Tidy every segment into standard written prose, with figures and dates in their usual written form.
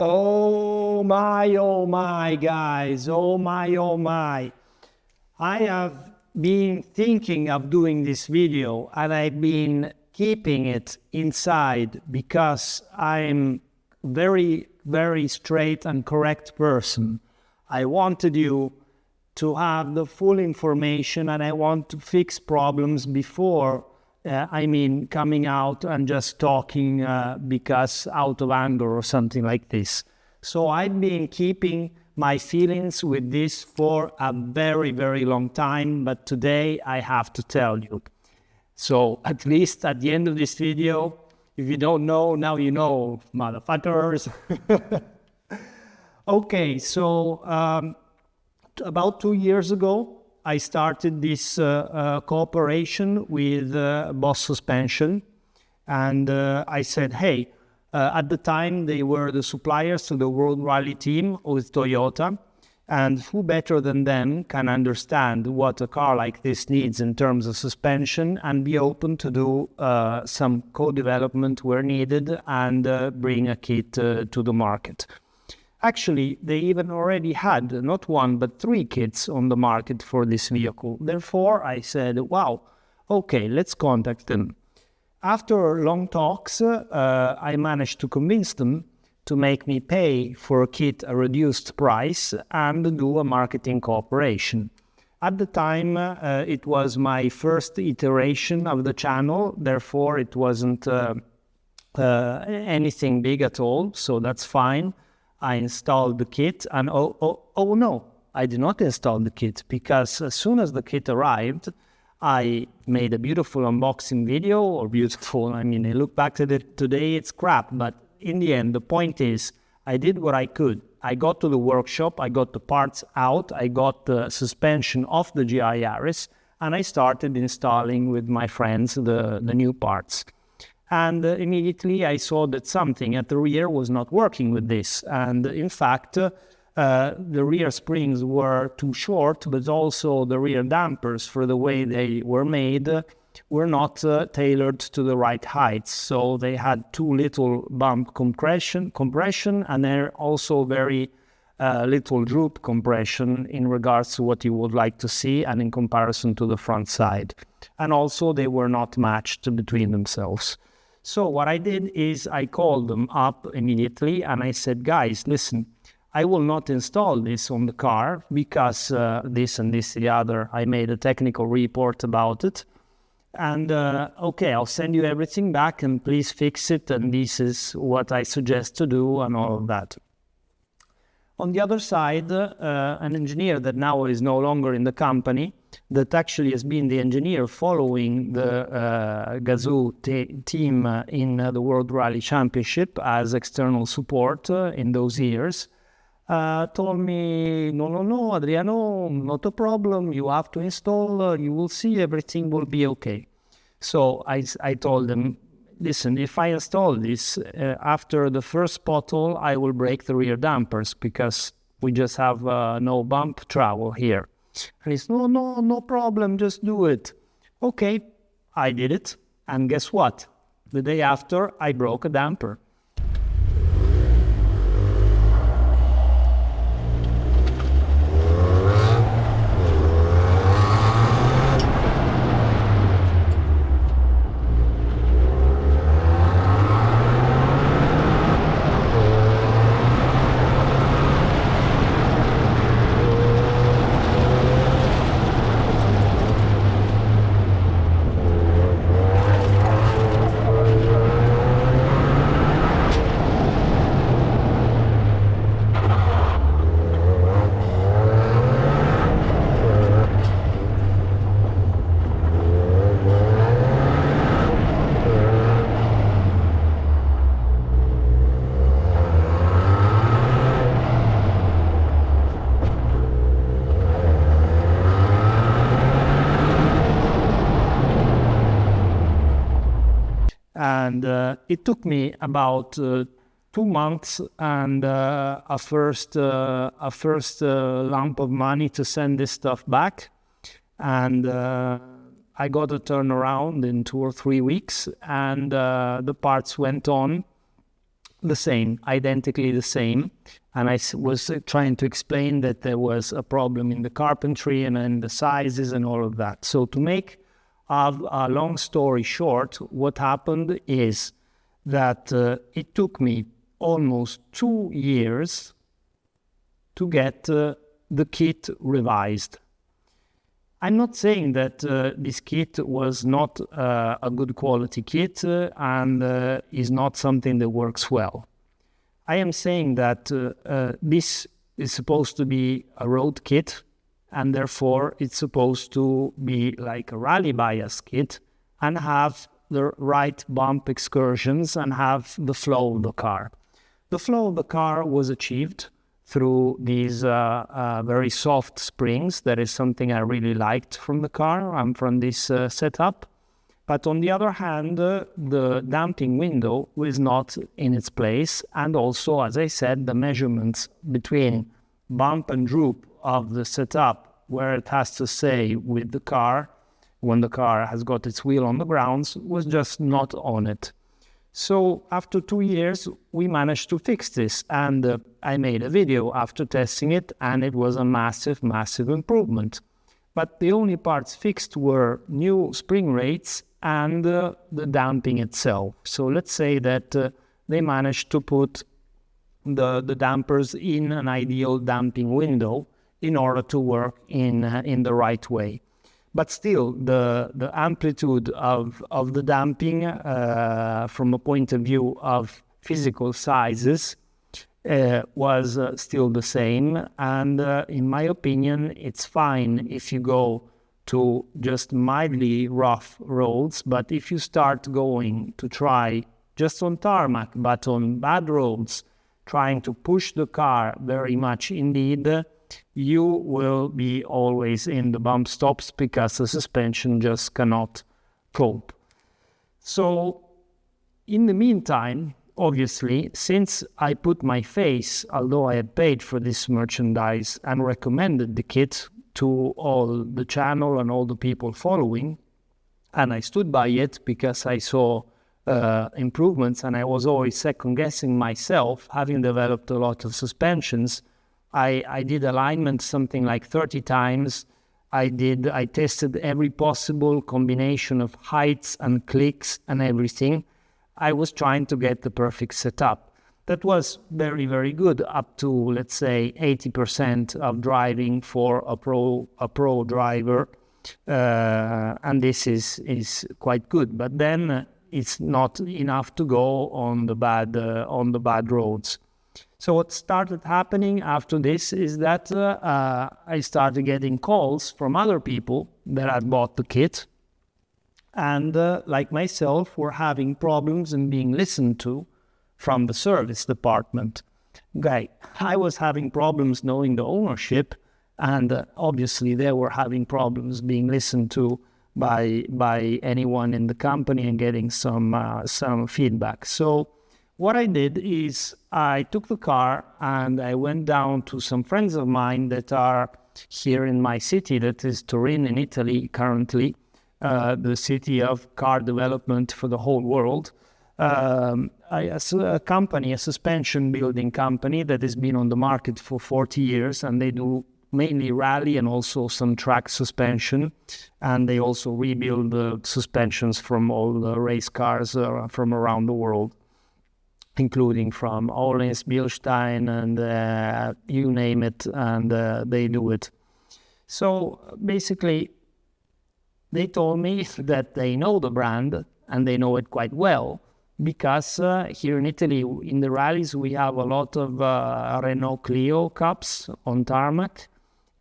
Oh my, guys. Oh my. I have been thinking of doing this video and I've been keeping it inside because I'm very, very straight and correct person. I wanted you to have the full information and I want to fix problems before coming out and just talking because out of anger or something like this. So I've been keeping my feelings with this for a very, very long time, but today I have to tell you. So at least at the end of this video, if you don't know, now you know, motherfuckers. Okay, so about 2 years ago, I started this cooperation with BOS Suspension, and I said, hey, at the time they were the suppliers to the World Rally team with Toyota, and who better than them can understand what a car like this needs in terms of suspension and be open to do some co-development where needed and bring a kit to the market. Actually, they even already had not one, but 3 kits on the market for this vehicle. Therefore, I said, wow, okay, let's contact them. After long talks, I managed to convince them to make me pay for a kit a reduced price and do a marketing cooperation. At the time, it was my first iteration of the channel, therefore it wasn't anything big at all, so that's fine. I installed the kit and oh no, I did not install the kit because as soon as the kit arrived, I made a beautiful unboxing video, or beautiful, I mean, I look back at it today, it's crap, but in the end, the point is, I did what I could. I got to the workshop, I got the parts out, I got the suspension off the Yaris, and I started installing with my friends the new parts. And immediately I saw that something at the rear was not working with this. And in fact, the rear springs were too short, but also the rear dampers, for the way they were made, were not tailored to the right heights. So they had too little bump compression, and they're also very little droop compression in regards to what you would like to see and in comparison to the front side. And also they were not matched between themselves. So what I did is I called them up immediately and I said, guys, listen, I will not install this on the car because this and this, the other, I made a technical report about it. And okay, I'll send you everything back and please fix it. And this is what I suggest to do and all of that. On the other side, an engineer that now is no longer in the company, that actually has been the engineer following the Gazoo team in the World Rally Championship as external support in those years, told me, no, Adriano, not a problem, you have to install, you will see, everything will be okay. So I told them, listen, if I install this, after the first pothole, I will break the rear dampers because we just have no bump travel here. And he said, no problem, just do it. Okay, I did it. And guess what? The day after, I broke a damper. And it took me about 2 months and a first lump of money to send this stuff back. And I got a turnaround in 2 or 3 weeks, and the parts went on. the same, identically the same. And I was trying to explain that there was a problem in the carpentry and in the sizes and all of that. So to make a long story short, what happened is that it took me almost 2 years to get the kit revised. I'm not saying that this kit was not a good quality kit and is not something that works well. I am saying that this is supposed to be a road kit, and therefore it's supposed to be like a rally bias kit and have the right bump excursions and have the flow of the car. The flow of the car was achieved through these very soft springs. That is something I really liked from the car and from this setup. But on the other hand, the damping window was not in its place. And also, as I said, the measurements between bump and droop of the setup, where it has to say with the car, when the car has got its wheel on the ground, was just not on it. So after 2 years, we managed to fix this. And I made a video after testing it, and it was a massive, massive improvement. But the only parts fixed were new spring rates and the damping itself. So let's say that they managed to put the dampers in an ideal damping window in order to work in the right way. But still, the amplitude of the damping from a point of view of physical sizes was still the same. And in my opinion, it's fine if you go to just mildly rough roads, but if you start going to try just on tarmac, but on bad roads, trying to push the car very much indeed, you will be always in the bump stops because the suspension just cannot cope. So in the meantime, obviously, since I put my face, although I had paid for this merchandise and recommended the kit to all the channel and all the people following, and I stood by it because I saw improvements, and I was always second-guessing myself, having developed a lot of suspensions. I did alignment something like 30 times. I tested every possible combination of heights and clicks and everything. I was trying to get the perfect setup. That was very, very good, up to, let's say, 80% of driving for a pro driver, and this is quite good. But then it's not enough to go on the bad roads. So what started happening after this is that I started getting calls from other people that had bought the kit, and like myself, were having problems in being listened to from the service department. Okay, I was having problems knowing the ownership, and obviously they were having problems being listened to by anyone in the company and getting some feedback. So what I did is I took the car and I went down to some friends of mine that are here in my city, that is Turin in Italy currently, the city of car development for the whole world. A suspension building company that has been on the market for 40 years, and they do mainly rally and also some track suspension, and they also rebuild the suspensions from all the race cars from around the world, including from Ohlins, Bilstein, and you name it, and they do it. So basically, they told me that they know the brand and they know it quite well, because here in Italy, in the rallies, we have a lot of Renault Clio Cups on tarmac.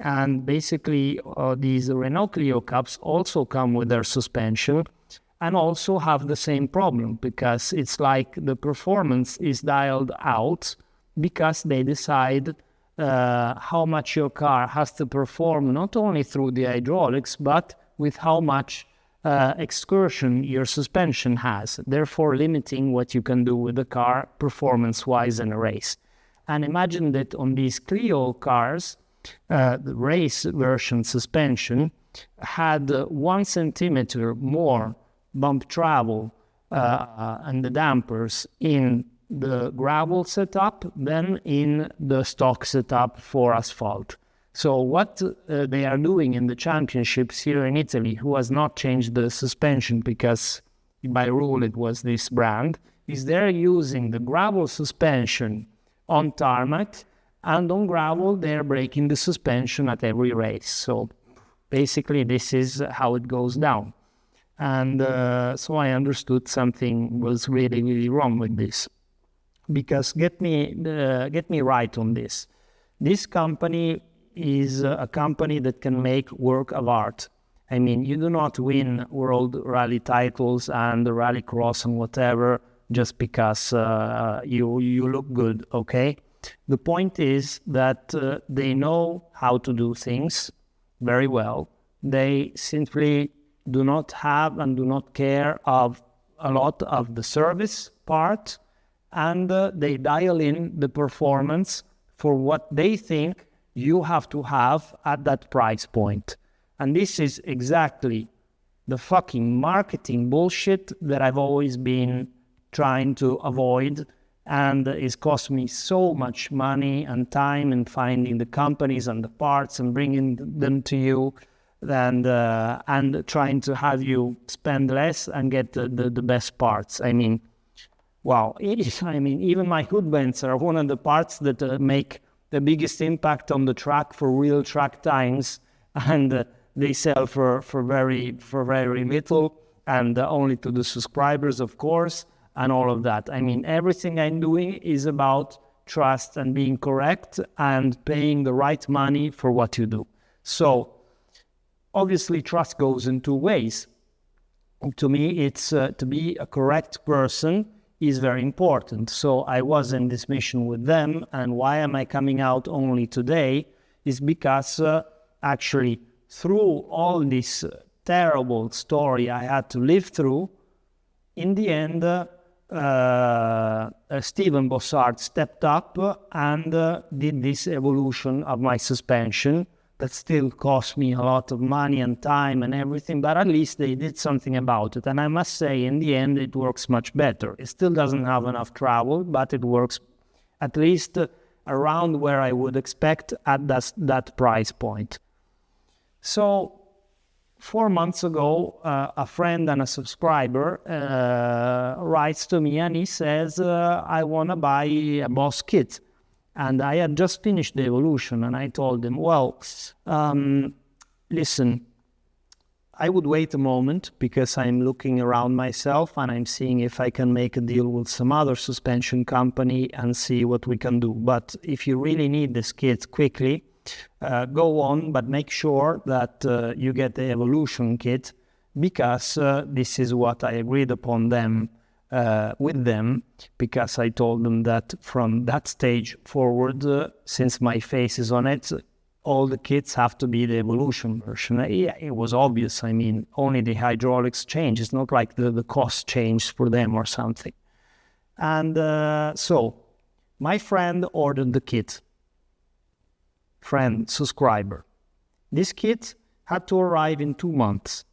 And basically, these Renault Clio Cups also come with their suspension and also have the same problem, because it's like the performance is dialed out because they decide how much your car has to perform, not only through the hydraulics, but with how much excursion your suspension has, therefore limiting what you can do with the car performance-wise in a race. And imagine that on these Clio cars, the race version suspension had 1 centimeter more bump travel and the dampers in the gravel setup than in the stock setup for asphalt. So what they are doing in the championships here in Italy, who has not changed the suspension because by rule it was this brand, is they're using the gravel suspension on tarmac, and on gravel they're breaking the suspension at every race. So basically this is how it goes down. And so I understood something was really, really wrong with this. Because get me right on this. This company is a company that can make work of art. I mean, you do not win world rally titles and the rallycross and whatever just because you look good, okay? The point is that they know how to do things very well. They simply do not have and do not care of a lot of the service part, and they dial in the performance for what they think you have to have at that price point. And this is exactly the fucking marketing bullshit that I've always been trying to avoid, and it's cost me so much money and time in finding the companies and the parts and bringing them to you, and trying to have you spend less and get the best parts. I mean, wow. Even my hood vents are one of the parts that make the biggest impact on the track for real track times, and they sell for very little, and only to the subscribers, of course, and all of that. I mean, everything I'm doing is about trust and being correct and paying the right money for what you do. So obviously trust goes in two ways. To me, it's to be a correct person is very important. So I was in this mission with them, and why am I coming out only today is because actually through all this terrible story I had to live through, in the end, Steven Bossard stepped up and did this evolution of my suspension that still cost me a lot of money and time and everything, but at least they did something about it. And I must say, in the end, it works much better. It still doesn't have enough travel, but it works at least around where I would expect at that price point. So 4 months ago, a friend and a subscriber writes to me and he says, I want to buy a BOS kit. And I had just finished the evolution, and I told him, well, listen, I would wait a moment because I'm looking around myself and I'm seeing if I can make a deal with some other suspension company and see what we can do. But if you really need this kit quickly, go on, but make sure that you get the evolution kit, because this is what I agreed upon with them, because I told them that from that stage forward, since my face is on it, all the kits have to be the evolution version. Yeah, it was obvious. I mean, only the hydraulics change. It's not like the cost changed for them or something. And so my friend ordered the kit. Friend, subscriber. This kit had to arrive in 2 months.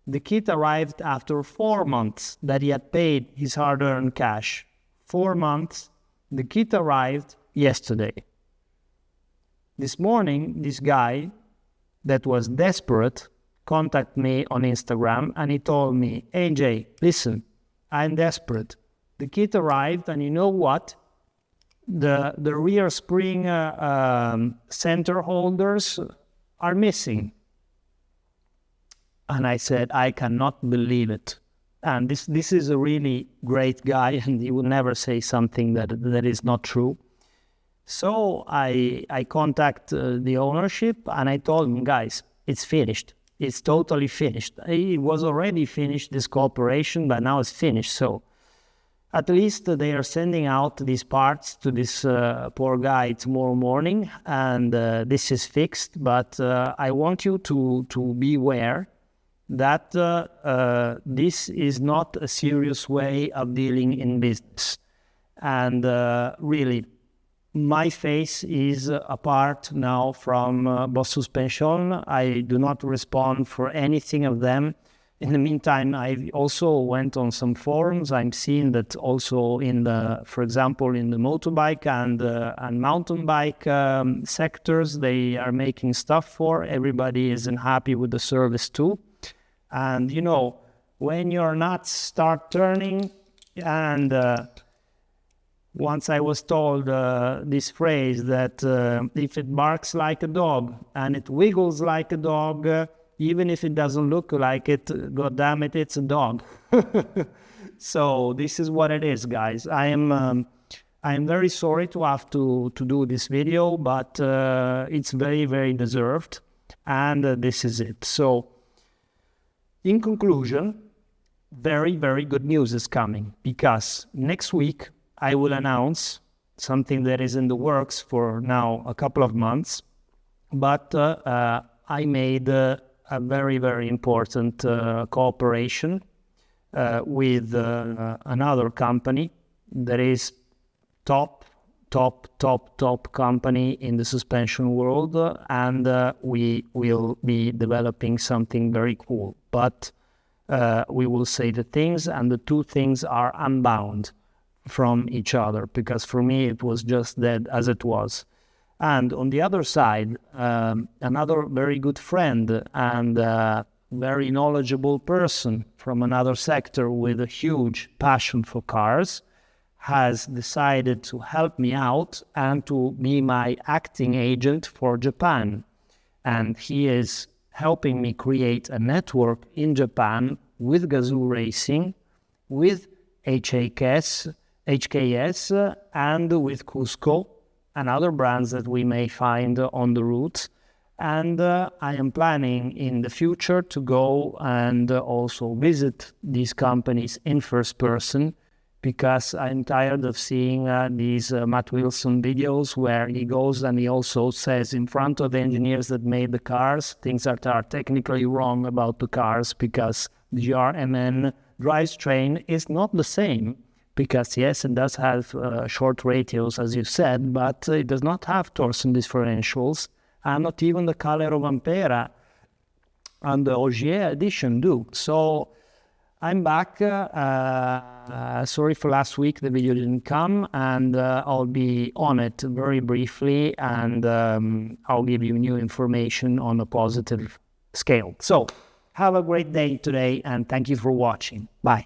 The kit arrived after 4 months that he had paid his hard-earned cash. 4 months. The kit arrived yesterday. This morning, this guy that was desperate contacted me on Instagram, and he told me, AJ, listen, I'm desperate. The kit arrived, and you know what? The rear spring center holders are missing. And I said, I cannot believe it. And this is a really great guy, and he would never say something that is not true. So I contact the ownership, and I told them, guys, it's finished. It's totally finished. It was already finished, this cooperation, but now it's finished. So at least they are sending out these parts to this poor guy tomorrow morning, and this is fixed. But I want you to be aware that this is not a serious way of dealing in business. And really, my face is apart now from BOS Suspension. I do not respond for anything of them. In the meantime, I also went on some forums. I'm seeing that also in the, for example, in the motorbike and mountain bike sectors, they are making stuff for. Everybody isn't happy with the service too. And you know, when your nuts start turning, and once I was told this phrase that if it barks like a dog and it wiggles like a dog, even if it doesn't look like it, God damn it, it's a dog. So this is what it is, guys. I am very sorry to have to do this video, but it's very, very deserved, and this is it. So in conclusion, very, very good news is coming, because next week I will announce something that is in the works for now a couple of months, but I made a very, very important cooperation with another company that is top company in the suspension world, and we will be developing something very cool. But we will say the things, and the two things are unbound from each other, because for me it was just dead as it was. And on the other side, another very good friend and very knowledgeable person from another sector with a huge passion for cars has decided to help me out and to be my acting agent for Japan. And he is helping me create a network in Japan with Gazoo Racing, with HKS, and with Cusco, and other brands that we may find on the route. And I am planning in the future to go and also visit these companies in first person, because I'm tired of seeing these Matt Wilson videos where he goes and he also says in front of the engineers that made the cars things that are technically wrong about the cars, because the RMN drivetrain is not the same. Because yes, it does have short ratios, as you said, but it does not have torsion differentials, and not even the color of Ampera and the Ogier edition do. So I'm back. Sorry for last week, the video didn't come, and I'll be on it very briefly, and I'll give you new information on a positive scale. So have a great day today, and thank you for watching. Bye.